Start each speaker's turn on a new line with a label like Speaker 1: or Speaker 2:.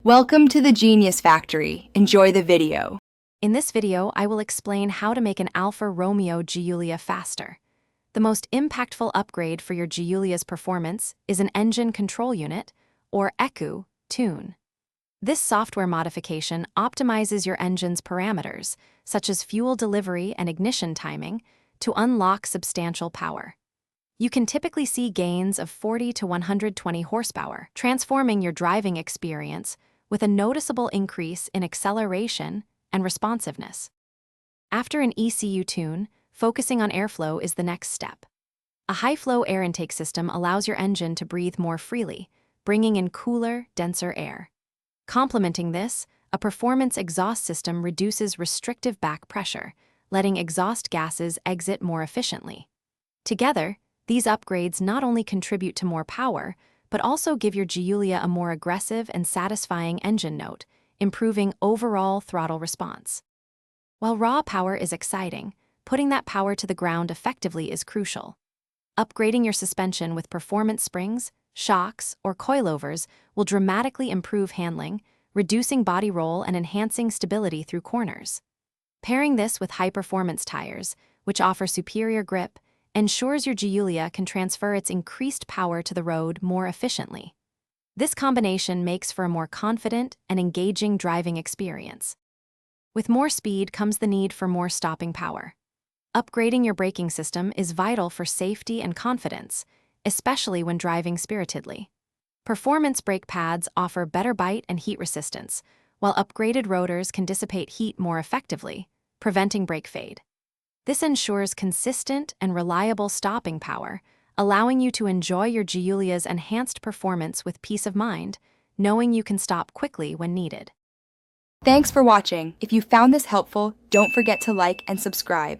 Speaker 1: Welcome to the Genius Factory. Enjoy the video.
Speaker 2: In this video, I will explain how to make an Alfa Romeo Giulia faster. The most impactful upgrade for your Giulia's performance is an engine control unit, or ECU, tune. This software modification optimizes your engine's parameters, such as fuel delivery and ignition timing, to unlock substantial power. You can typically see gains of 40 to 120 horsepower, transforming your driving experience with a noticeable increase in acceleration and responsiveness. After an ECU tune, focusing on airflow is the next step. A high-flow air intake system allows your engine to breathe more freely, bringing in cooler, denser air. Complementing this, a performance exhaust system reduces restrictive back pressure, letting exhaust gases exit more efficiently. Together, these upgrades not only contribute to more power, but also give your Giulia a more aggressive and satisfying engine note, improving overall throttle response. While raw power is exciting, putting that power to the ground effectively is crucial. Upgrading your suspension with performance springs, shocks, or coilovers will dramatically improve handling, reducing body roll and enhancing stability through corners. Pairing this with high-performance tires, which offer superior grip, ensures your Giulia can transfer its increased power to the road more efficiently. This combination makes for a more confident and engaging driving experience. With more speed comes the need for more stopping power. Upgrading your braking system is vital for safety and confidence, especially when driving spiritedly. Performance brake pads offer better bite and heat resistance, while upgraded rotors can dissipate heat more effectively, preventing brake fade. This ensures consistent and reliable stopping power, allowing you to enjoy your Giulia's enhanced performance with peace of mind, knowing you can stop quickly when needed.
Speaker 1: Thanks for watching. If you found this helpful, don't forget to like and subscribe.